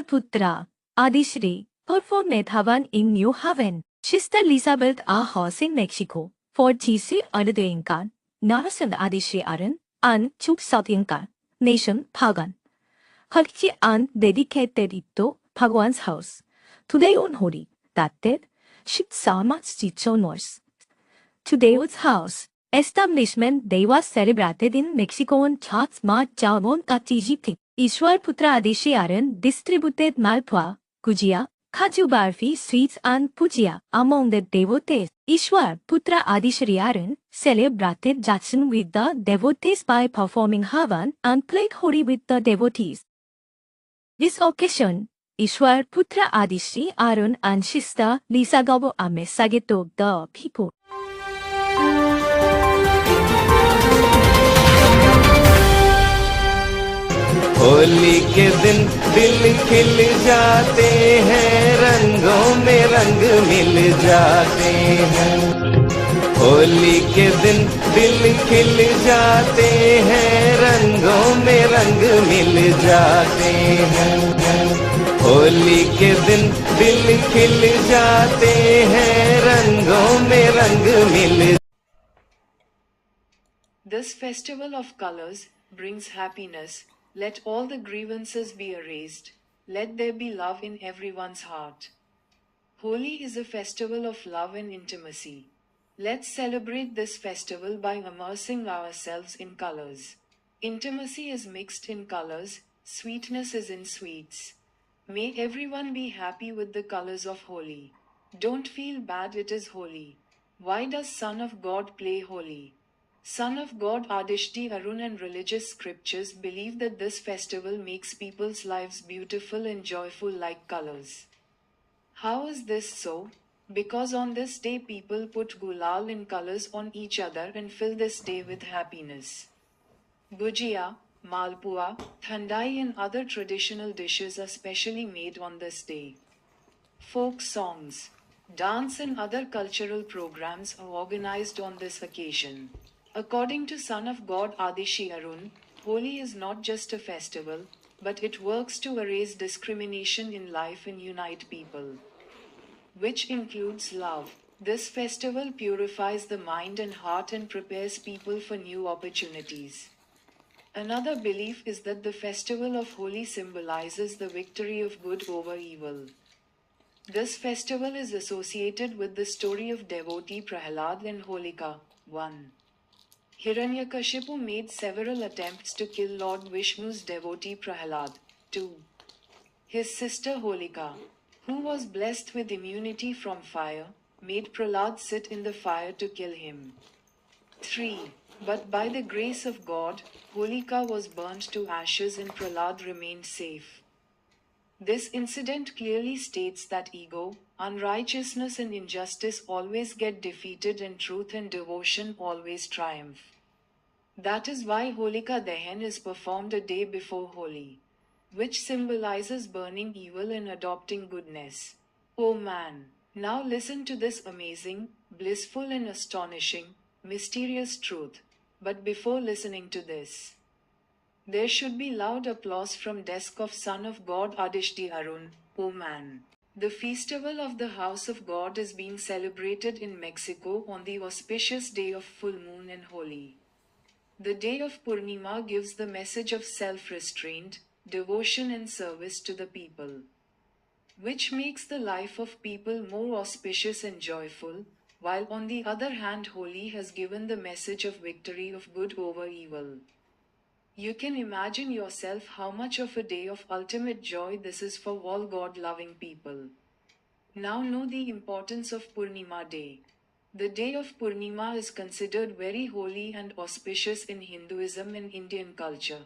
Ishwarputra, Adishri, performed at Havan in New Haven. Sister Elizabeth a Haus in Mexico. For GC Ardeinkan, Narasan Adishri Aran, An Chuk Satinkan, Nation Pagan. Hakchi An dedicated it to Bhagwan's house. Today on Hori, that did, Shipsamas Chichonors. Today's house. Establishment Day was celebrated in Mexico on Charts Ma Chabon Kachijipti. Ishwar Putra Adishi Aran distributed Malpua, Gujia, Kaju Barfi sweets and Pujia among the devotees. Ishwar Putra Adishri Aran celebrated Jatsun with the devotees by performing Havan and played Hori with the devotees. This occasion, Ishwar Putra Adishri Aran and Sister Lisa Gabo Amesage to the people. Holi के दिन दिल खिल जाते हैं, रंगों में रंग मिल जाते हैं। होली के दिन दिल खिल जाते हैं, रंगों में रंग मिल जाते हैं। होली के दिन दिल खिल जाते हैं, रंगों में रंग मिल। This festival of colors brings happiness. Let all the grievances be erased. Let there be love in everyone's heart. Holi is a festival of love and intimacy. Let's celebrate this festival by immersing ourselves in colors. Intimacy is mixed in colors, sweetness is in sweets. May everyone be happy with the colors of Holi. Don't feel bad, it is Holi. Why does Son of God play Holi? Son of God Adishti Arun and religious scriptures believe that this festival makes people's lives beautiful and joyful like colors. How is this so? Because on this day people put gulal in colors on each other and fill this day with happiness. Gujia, malpua, thandai and other traditional dishes are specially made on this day. Folk songs, dance and other cultural programs are organized on this occasion. According to Son of God Adishi Arun, Holi is not just a festival, but it works to erase discrimination in life and unite people, which includes love. This festival purifies the mind and heart and prepares people for new opportunities. Another belief is that the festival of Holi symbolizes the victory of good over evil. This festival is associated with the story of devotee Prahlad and Holika. 1. Hiranyakashipu made several attempts to kill Lord Vishnu's devotee Prahlad. 2. His sister Holika, who was blessed with immunity from fire, made Prahlad sit in the fire to kill him. 3. But by the grace of God, Holika was burnt to ashes and Prahlad remained safe. This incident clearly states that ego, unrighteousness and injustice always get defeated and truth and devotion always triumph. That is why Holika Dahan is performed a day before Holi, which symbolizes burning evil and adopting goodness. Oh man, now listen to this amazing, blissful and astonishing, mysterious truth. But before listening to this, there should be loud applause from desk of Son of God Adishti Arun. Oh man. The festival of the House of God is being celebrated in Mexico on the auspicious day of full moon and Holi. The day of Purnima gives the message of self-restraint, devotion and service to the people, which makes the life of people more auspicious and joyful, while on the other hand Holi has given the message of victory of good over evil. You can imagine yourself how much of a day of ultimate joy this is for all God-loving people. Now know the importance of Purnima Day. The day of Purnima is considered very holy and auspicious in Hinduism and Indian culture.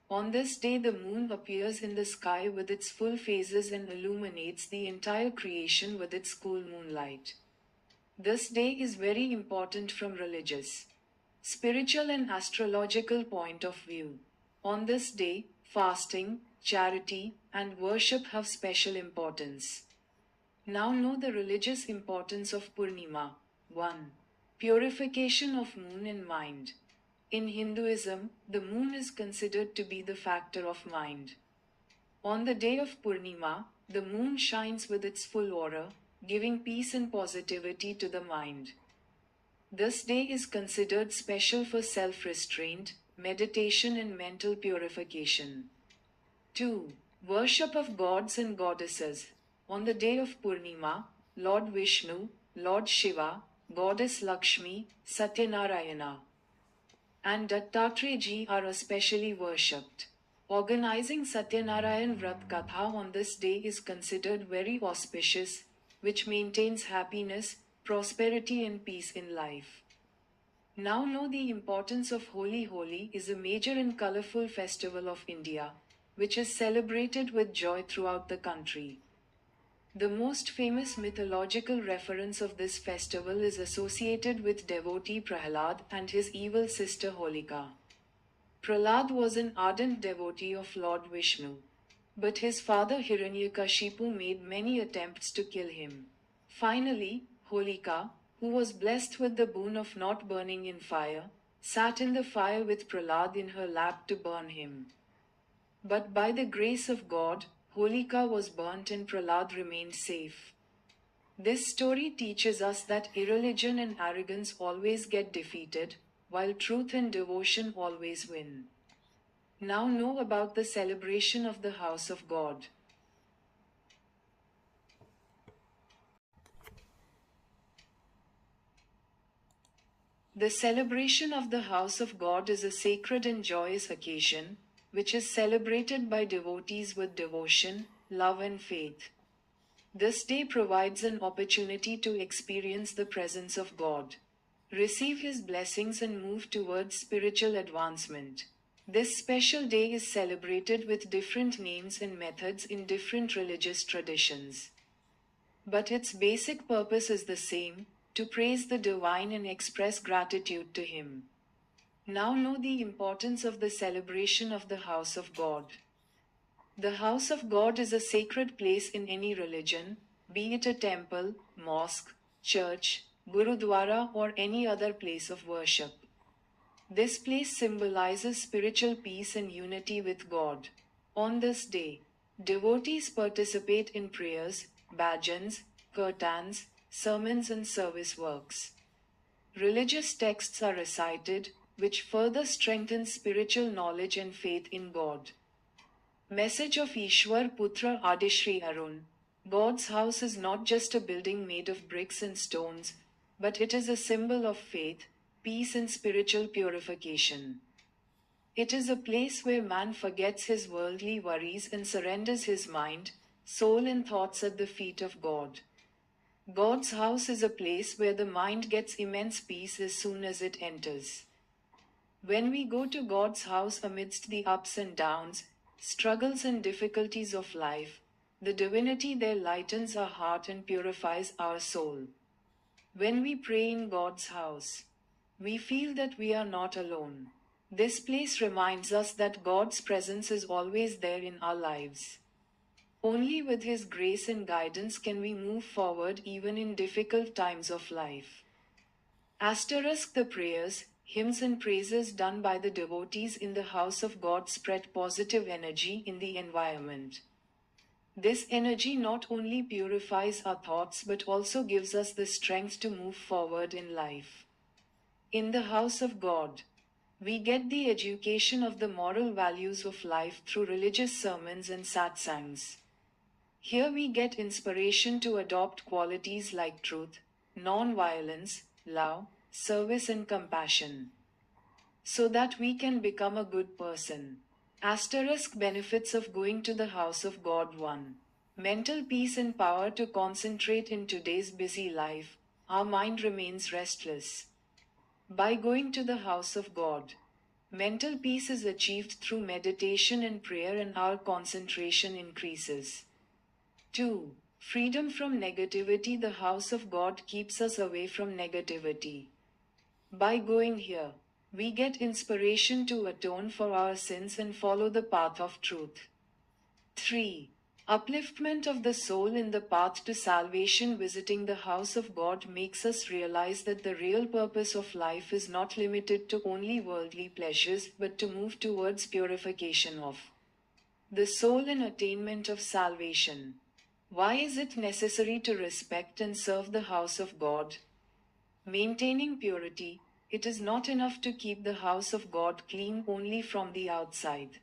On this day the moon appears in the sky with its full phases and illuminates the entire creation with its cool moonlight. This day is very important from religious, spiritual and astrological point of view. On this day, fasting, charity, and worship have special importance. Now know the religious importance of Purnima. 1. Purification of moon and mind. In Hinduism, the moon is considered to be the factor of mind. On the day of Purnima, the moon shines with its full aura, giving peace and positivity to the mind. This day is considered special for self-restraint, meditation and mental purification. 2. Worship of gods and goddesses. On the day of Purnima, Lord Vishnu, Lord Shiva, Goddess Lakshmi, Satyanarayana, and Dattatreya ji are especially worshipped. Organizing Satyanarayan Vrat Katha on this day is considered very auspicious, which maintains happiness, prosperity and peace in life. Now know the importance of Holi. Holi is a major and colorful festival of India, which is celebrated with joy throughout the country. The most famous mythological reference of this festival is associated with devotee Prahlad and his evil sister Holika. Prahlad was an ardent devotee of Lord Vishnu, but his father Hiranyakashipu made many attempts to kill him. Finally, Holika, who was blessed with the boon of not burning in fire, sat in the fire with Prahlad in her lap to burn him. But by the grace of God, Holika was burnt and Prahlad remained safe. This story teaches us that irreligion and arrogance always get defeated, while truth and devotion always win. Now know about the celebration of the house of God. The celebration of the house of God is a sacred and joyous occasion, which is celebrated by devotees with devotion, love and faith. This day provides an opportunity to experience the presence of God, receive His blessings and move towards spiritual advancement. This special day is celebrated with different names and methods in different religious traditions. But its basic purpose is the same, to praise the divine and express gratitude to Him. Now know the importance of the celebration of the house of God. The house of God is a sacred place in any religion, be it a temple, mosque, church, gurudwara or any other place of worship. This place symbolizes spiritual peace and unity with God. On this day, devotees participate in prayers, bhajans, kirtans, sermons and service works. Religious texts are recited, which further strengthens spiritual knowledge and faith in God. Message of Ishwar Putra Adishri Arun. God's house is not just a building made of bricks and stones, but it is a symbol of faith, peace and spiritual purification. It is a place where man forgets his worldly worries and surrenders his mind, soul and thoughts at the feet of God. God's house is a place where the mind gets immense peace as soon as it enters. When we go to God's house amidst the ups and downs, struggles and difficulties of life, the divinity there lightens our heart and purifies our soul. When we pray in God's house, we feel that we are not alone. This place reminds us that God's presence is always there in our lives. Only with His grace and guidance can we move forward even in difficult times of life. Asterisk the prayers, hymns and praises done by the devotees in the house of God spread positive energy in the environment. This energy not only purifies our thoughts but also gives us the strength to move forward in life. In the house of God, we get the education of the moral values of life through religious sermons and satsangs. Here we get inspiration to adopt qualities like truth, non-violence, love, service and compassion, so that we can become a good person. Asterisk benefits of going to the house of God. 1. Mental peace and power to concentrate in today's busy life. Our mind remains restless. By going to the house of God, mental peace is achieved through meditation and prayer and our concentration increases. 2. Freedom from negativity. The house of God keeps us away from negativity. By going here, we get inspiration to atone for our sins and follow the path of truth. 3. Upliftment of the soul in the path to salvation. Visiting the house of God makes us realize that the real purpose of life is not limited to only worldly pleasures but to move towards purification of the soul in attainment of salvation. Why is it necessary to respect and serve the house of God? Maintaining purity, it is not enough to keep the house of God clean only from the outside.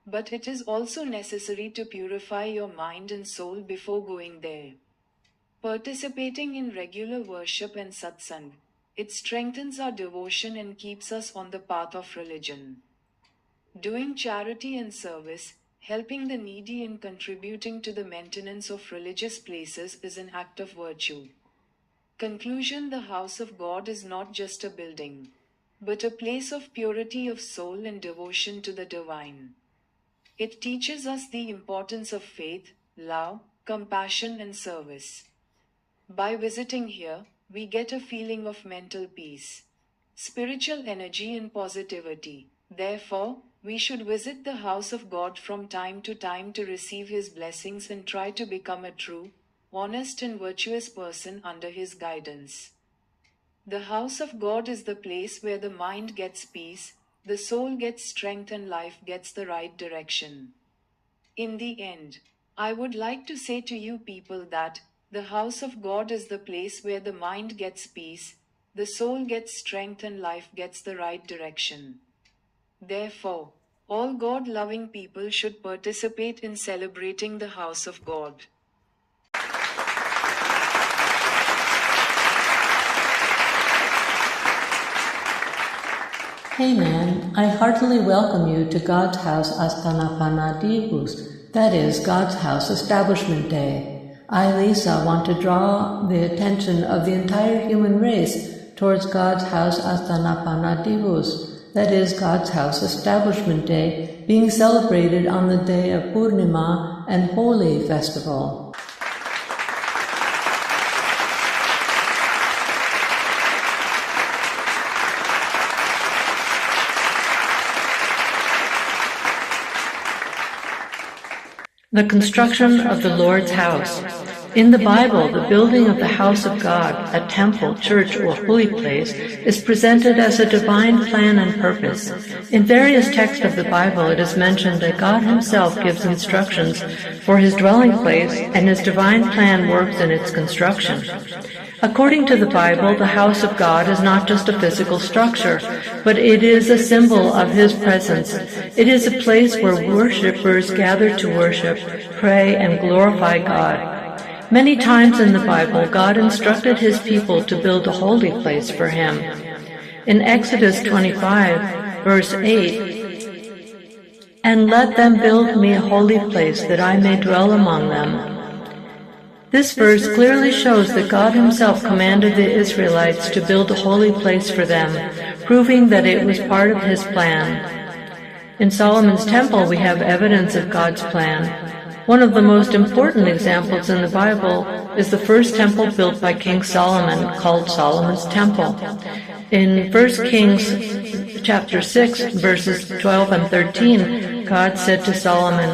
But it is also necessary to purify your mind and soul before going there. Participating in regular worship and satsang, it strengthens our devotion and keeps us on the path of religion. Doing charity and service, helping the needy and contributing to the maintenance of religious places is an act of virtue. Conclusion: the house of God is not just a building, but a place of purity of soul and devotion to the divine. It teaches us the importance of faith, love, compassion and service. By visiting here, we get a feeling of mental peace, spiritual energy and positivity. Therefore, we should visit the house of God from time to time to receive His blessings and try to become a true, honest and virtuous person under His guidance. The house of God is the place where the mind gets peace, the soul gets strength and life gets the right direction. In the end, I would like to say to you people that the house of God is the place where the mind gets peace, the soul gets strength and life gets the right direction. Therefore, all God-loving people should participate in celebrating the house of God. Hey man, I heartily welcome you to God's House Astana Divus, that is, God's House Establishment Day. I, Lisa, want to draw the attention of the entire human race towards God's House Astana Divus, that is, God's House Establishment Day, being celebrated on the day of Purnima and Holi festival. The construction of the Lord's house. In the Bible, the building of the house of God, a temple, church, or holy place, is presented as a divine plan and purpose. In various texts of the Bible, it is mentioned that God Himself gives instructions for His dwelling place, and His divine plan works in its construction. According to the Bible, the house of God is not just a physical structure, but it is a symbol of His presence. It is a place where worshippers gather to worship, pray, and glorify God. Many times in the Bible, God instructed His people to build a holy place for Him. In Exodus 25, verse 8, "And let them build me a holy place that I may dwell among them." This verse clearly shows that God Himself commanded the Israelites to build a holy place for them, proving that it was part of His plan. In Solomon's temple, we have evidence of God's plan. One of the most important examples in the Bible is the first temple built by King Solomon, called Solomon's Temple. In 1 Kings chapter 6, verses 12 and 13, God said to Solomon,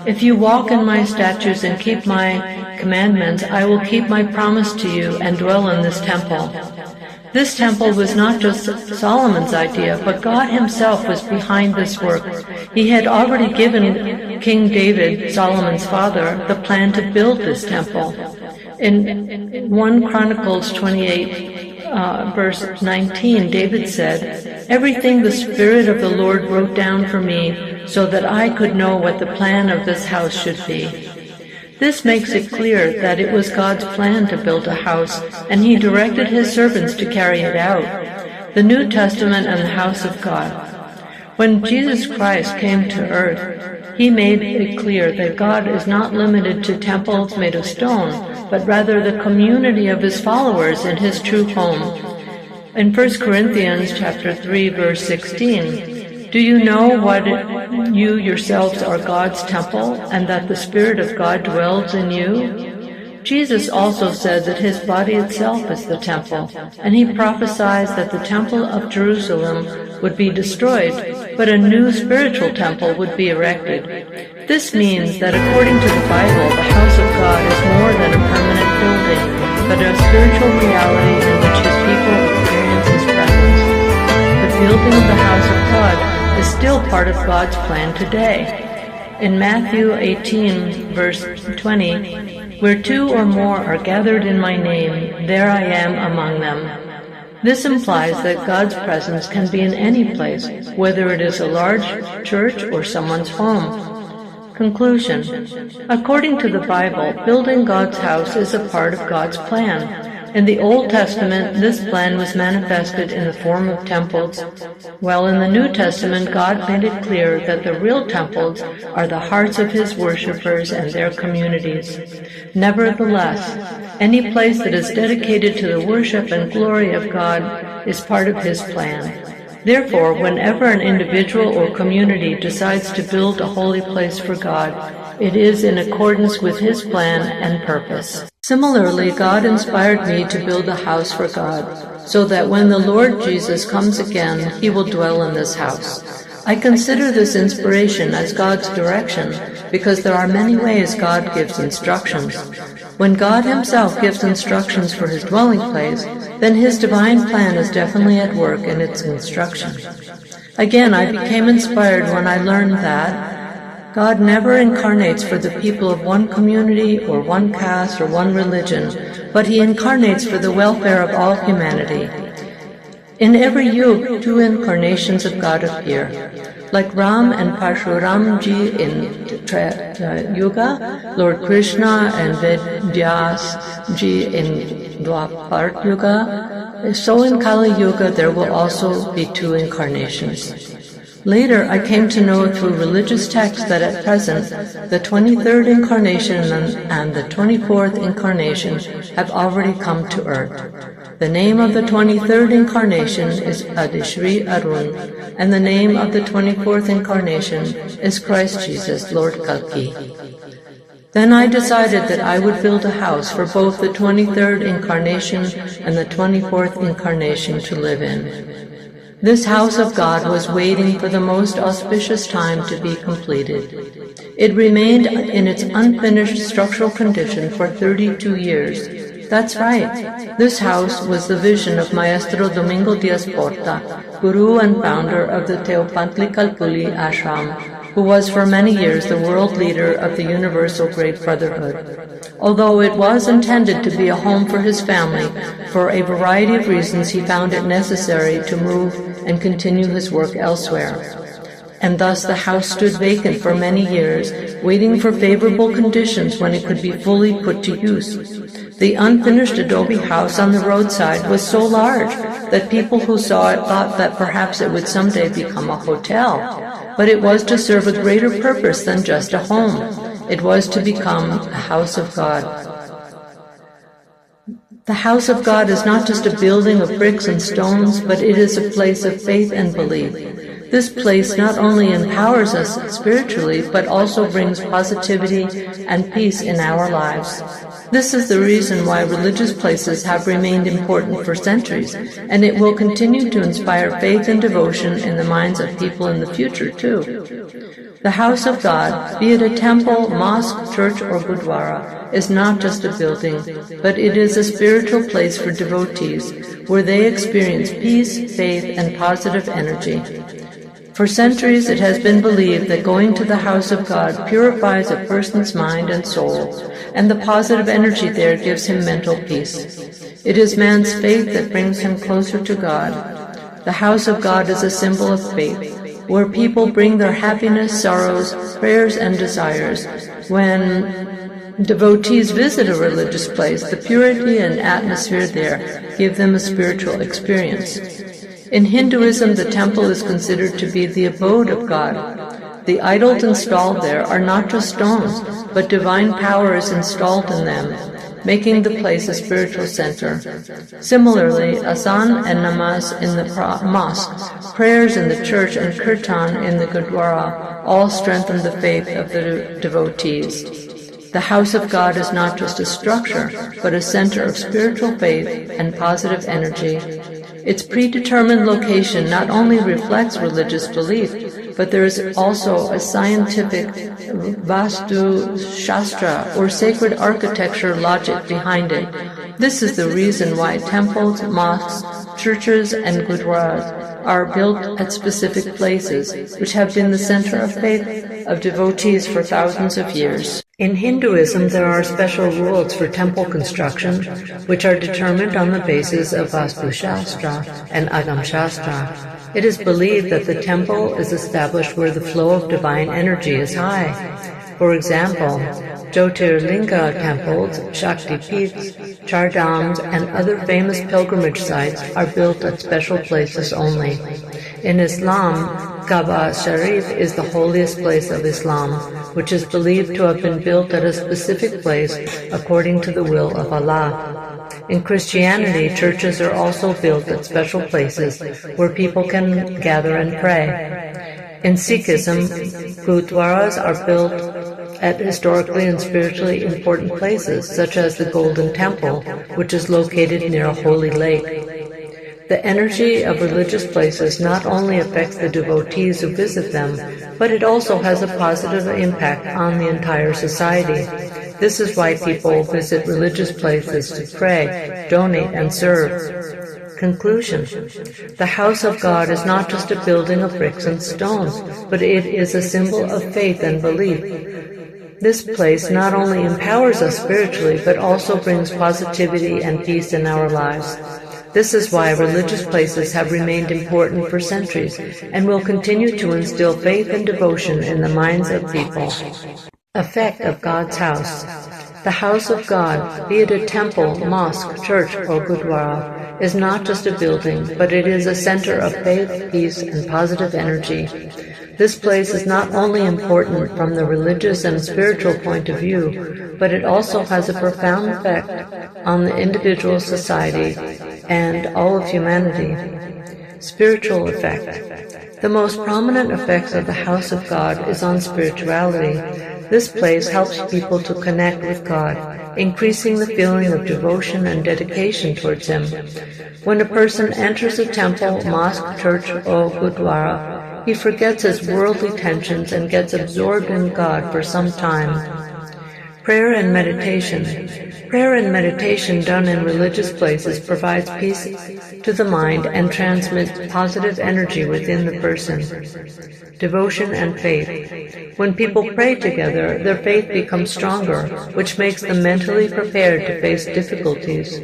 "If you walk in my statutes and keep my commandments, I will keep my promise to you and dwell in this temple." This temple was not just Solomon's idea, but God Himself was behind this work. He had already given King David, Solomon's father, the plan to build this temple. In 1 Chronicles 28, verse 19, David said, "Everything the Spirit of the Lord wrote down for me, so that I could know what the plan of this house should be." This makes it clear that it was God's plan to build a house, and He directed His servants to carry it out. The New Testament and the house of God. When Jesus Christ came to earth, He made it clear that God is not limited to temples made of stone, but rather the community of His followers in His true home. In 1 Corinthians chapter 3, verse 16, "Do you know what you yourselves are God's temple, and that the Spirit of God dwells in you?" Jesus also said that His body itself is the temple, and He prophesied that the temple of Jerusalem would be destroyed, but a new spiritual temple would be erected. This means that according to the Bible, the house of God is more than a permanent building, but a spiritual reality in which His people experience His presence. The building of the house of God is still part of God's plan today. in Matthew 18, verse 20, "Where two or more are gathered in my name, there I am among them." This implies that God's presence can be in any place, whether it is a large church or someone's home. Conclusion. According to the Bible, building God's house is a part of God's plan. In the Old Testament, this plan was manifested in the form of temples, while in the New Testament, God made it clear that the real temples are the hearts of His worshippers and their communities. Nevertheless, any place that is dedicated to the worship and glory of God is part of His plan. Therefore, whenever an individual or community decides to build a holy place for God, it is in accordance with His plan and purpose. Similarly, God inspired me to build a house for God, so that when the Lord Jesus comes again, He will dwell in this house. I consider this inspiration as God's direction, because there are many ways God gives instructions. When God Himself gives instructions for His dwelling place, then His divine plan is definitely at work in its instruction. Again, I became inspired when I learned that God never incarnates for the people of one community or one caste or one religion, but He incarnates for the welfare of all humanity. In every yuga, two incarnations of God appear. Like Ram and Parshuramji in Treta Yuga, Lord Krishna and Vedyasji in Dwapar Yuga, so in Kali Yuga there will also be two incarnations. Later, I came to know through religious texts that at present, the 23rd incarnation and the 24th incarnation have already come to earth. The name of the 23rd incarnation is Adishri Arun, and the name of the 24th incarnation is Christ Jesus, Lord Kalki. Then I decided that I would build a house for both the 23rd incarnation and the 24th incarnation to live in. This house of God was waiting for the most auspicious time to be completed. It remained in its unfinished structural condition for 32 years. That's right. This house was the vision of Maestro Domingo Diaz Porta, guru and founder of the Teopantli Kalpuli Ashram, who was for many years the world leader of the Universal Great Brotherhood. Although it was intended to be a home for his family, for a variety of reasons he found it necessary to move and continue his work elsewhere. And thus the house stood vacant for many years, waiting for favorable conditions when it could be fully put to use. The unfinished adobe house on the roadside was so large that people who saw it thought that perhaps it would someday become a hotel. But it was to serve a greater purpose than just a home. It was to become a house of God. The house of God is not just a building of bricks and stones, but it is a place of faith and belief. This place not only empowers us spiritually, but also brings positivity and peace in our lives. This is the reason why religious places have remained important for centuries, and it will continue to inspire faith and devotion in the minds of people in the future, too. The house of God, be it a temple, mosque, church, or gurdwara, is not just a building, but it is a spiritual place for devotees, where they experience peace, faith, and positive energy. For centuries it has been believed that going to the house of God purifies a person's mind and soul, and the positive energy there gives him mental peace. It is man's faith that brings him closer to God. The house of God is a symbol of faith, where people bring their happiness, sorrows, prayers, and desires. When devotees visit a religious place, the purity and atmosphere there give them a spiritual experience. In Hinduism, the temple is considered to be the abode of God. The idols installed there are not just stones, but divine power is installed in them, making the place a spiritual center. Similarly, azan and namaz in the mosque, prayers in the church, and kirtan in the gurdwara all strengthen the faith of the devotees. The house of God is not just a structure, but a center of spiritual faith and positive energy. Its predetermined location not only reflects religious belief, but there is also a scientific Vastu Shastra, or sacred architecture logic behind it. This is the reason why temples, mosques, churches, and gurdwaras are built at specific places, which have been the center of faith of devotees for thousands of years. In Hinduism, there are special rules for temple construction, which are determined on the basis of Vastu Shastra and Agam Shastra. It is believed that the temple is established where the flow of divine energy is high. For example, Jyotirlinga temples, Shakti Peeths, Chardhams, and other famous pilgrimage sites are built at special places only. In Islam, Kaaba Sharif is the holiest place of Islam, which is believed to have been built at a specific place according to the will of Allah. In Christianity, churches are also built at special places where people can gather and pray. In Sikhism, gurdwaras are built at historically and spiritually important places, such as the Golden Temple, which is located near a holy lake. The energy of religious places not only affects the devotees who visit them, but it also has a positive impact on the entire society. This is why people visit religious places to pray, donate, and serve. Conclusion. The house of God is not just a building of bricks and stones, but it is a symbol of faith and belief. This place not only empowers us spiritually, but also brings positivity and peace in our lives. This is why religious places have remained important for centuries and will continue to instill faith and devotion in the minds of people. Effect of God's house. The house of God, be it a temple, mosque, church, or gurdwara, is not just a building, but it is a center of faith, peace, and positive energy. This place is not only important from the religious and spiritual point of view, but it also has a profound effect on the individual society and all of humanity. Spiritual effect. The most prominent effects of the house of God is on spirituality. This place helps people to connect with God, increasing the feeling of devotion and dedication towards Him. When a person enters a temple, mosque, church, or gurdwara, he forgets his worldly tensions and gets absorbed in God for some time. Prayer and meditation. Prayer and meditation done in religious places provides peace to the mind and transmits positive energy within the person. Devotion and faith. When people pray together, their faith becomes stronger, which makes them mentally prepared to face difficulties.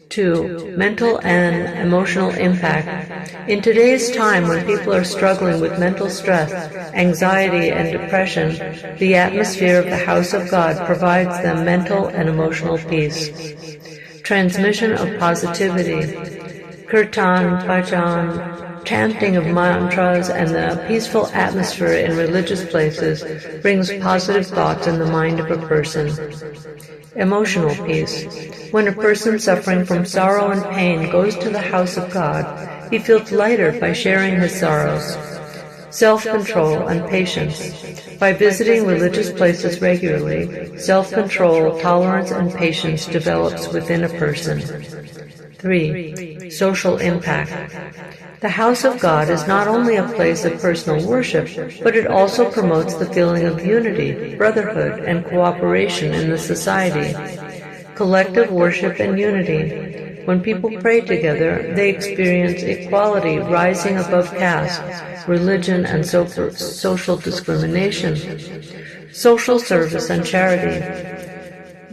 2. Mental and emotional impact. In today's time when people are struggling with mental stress, anxiety, and depression, the atmosphere of the house of God provides them mental and emotional peace. Transmission of positivity. Kirtan, bhajan, chanting of mantras, and the peaceful atmosphere in religious places brings positive thoughts in the mind of a person. Emotional peace. When a person suffering from sorrow and pain goes to the house of God, he feels lighter by sharing his sorrows. Self-control and patience. By visiting religious places regularly, self-control, tolerance, and patience develops within a person. 3. Social impact. The house of God is not only a place of personal worship, but it also promotes the feeling of unity, brotherhood, and cooperation in the society. Collective worship and unity. When people pray together, they experience equality rising above caste, religion, and social discrimination. Social service and charity.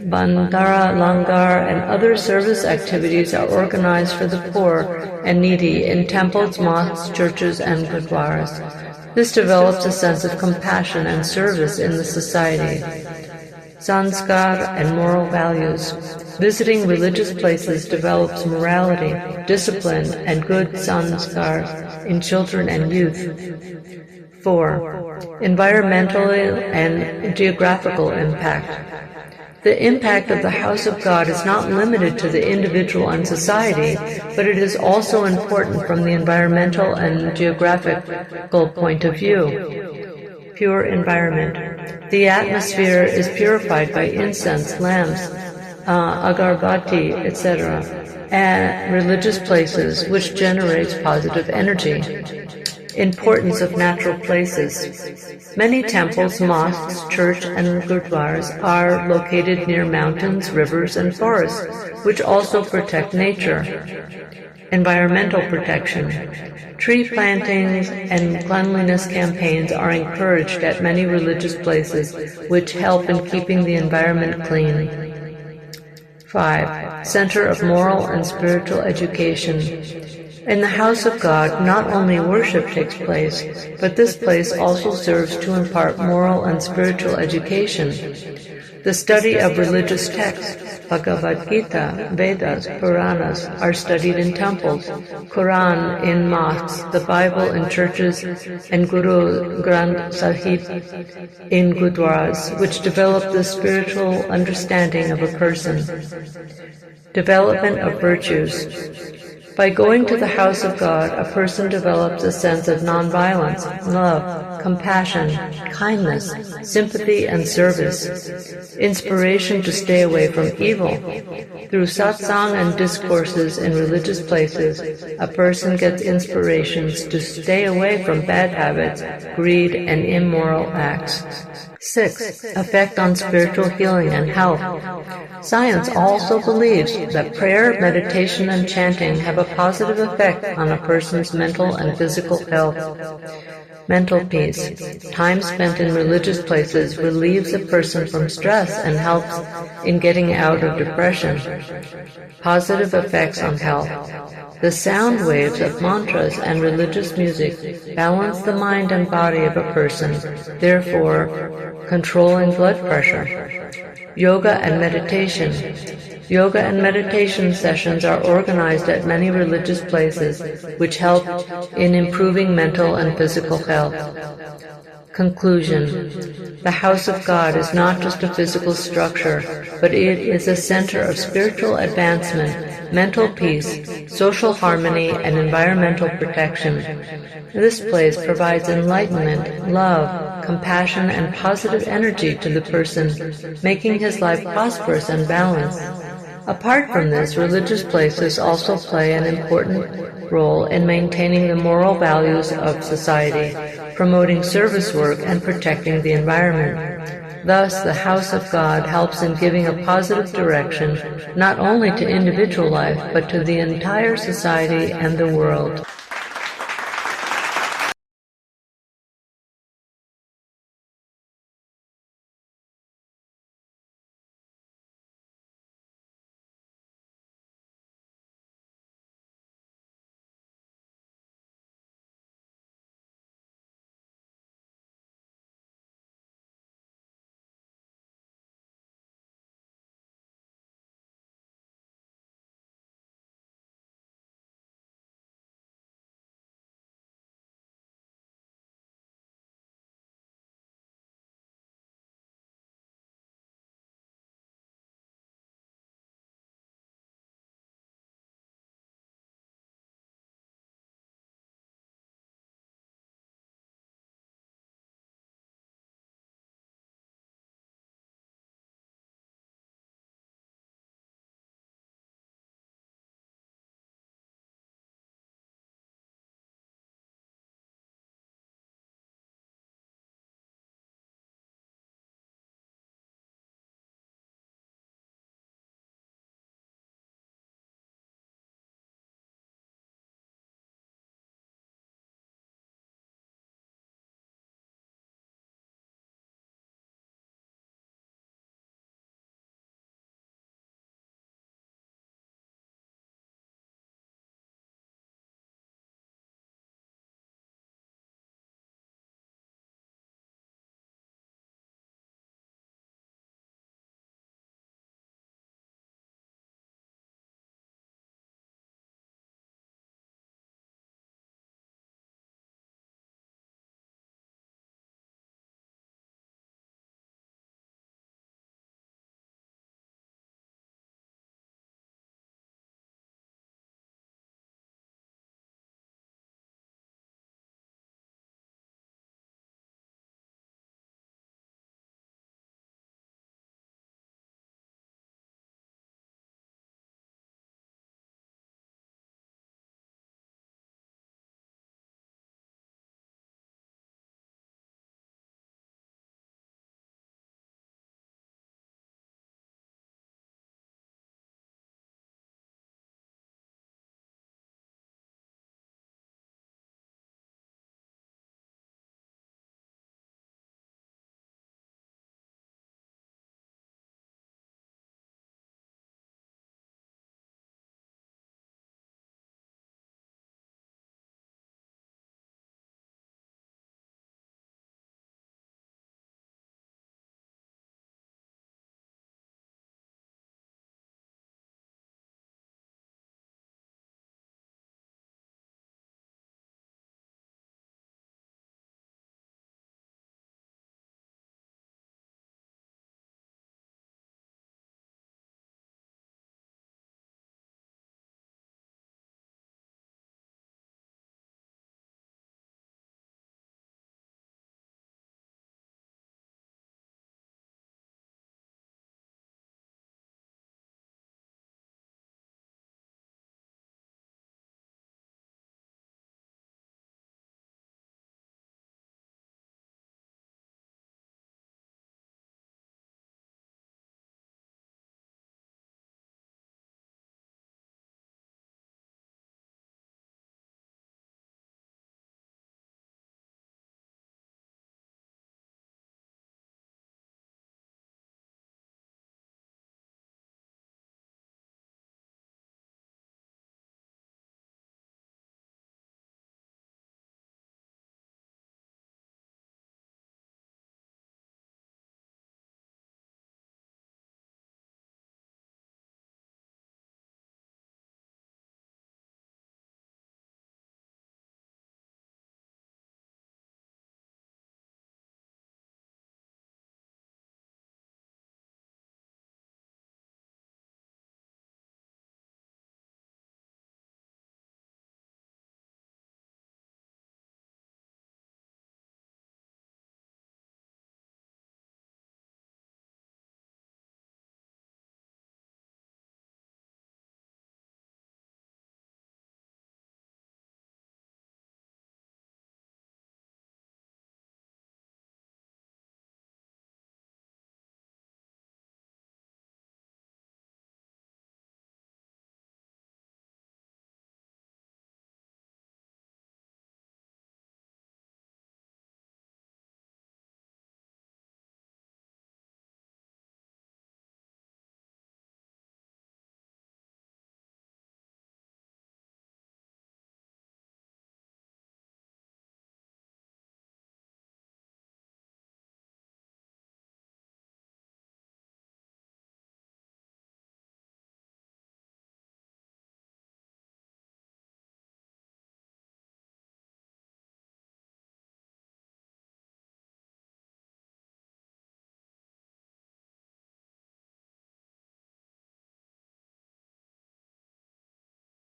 Bandara, langar, and other service activities are organized for the poor and needy in temples, mosques, churches, and gurdwaras. This develops a sense of compassion and service in the society. Sanskar and moral values. Visiting religious places develops morality, discipline, and good sanskars in children and youth. 4. Environmental and geographical impact. The impact of the house of God is not limited to the individual and society, but it is also important from the environmental and geographical point of view. Pure environment. The atmosphere is purified by incense, lamps, agarbatti, etc., and religious places, which generates positive energy. Importance of natural places. Many temples, mosques, church, and gurdwaras are located near mountains, rivers, and forests, which also protect nature. Environmental protection. Tree plantings and cleanliness campaigns are encouraged at many religious places, which help in keeping the environment clean. 5. Center of Moral and Spiritual Education. In the house of God, not only worship takes place, but this place also serves to impart moral and spiritual education. The study of religious texts, Bhagavad Gita, Vedas, Puranas, are studied in temples, Quran in mosques, the Bible in churches, and Guru Granth Sahib in gurdwaras, which develop the spiritual understanding of a person. Development of virtues. By going to the house of God, a person develops a sense of nonviolence, love, compassion, kindness, sympathy, and service, inspiration to stay away from evil. Through satsang and discourses in religious places, a person gets inspirations to stay away from bad habits, greed, and immoral acts. 6. Effect on spiritual healing and health. Science also believes that prayer, meditation, and chanting have a positive effect on a person's mental and physical health. Mental peace. Time spent in religious places relieves a person from stress and helps in getting out of depression. Positive effects on health. The sound waves of mantras and religious music balance the mind and body of a person, therefore controlling blood pressure. Yoga and meditation. Yoga and meditation sessions are organized at many religious places, which help in improving mental and physical health. Conclusion. The house of God is not just a physical structure, but it is a center of spiritual advancement, mental peace, social harmony, and environmental protection. This place provides enlightenment, love, compassion, and positive energy to the person, making his life prosperous and balanced. Apart from this, religious places also play an important role in maintaining the moral values of society, promoting service work, and protecting the environment. Thus, the house of God helps in giving a positive direction not only to individual life, but to the entire society and the world.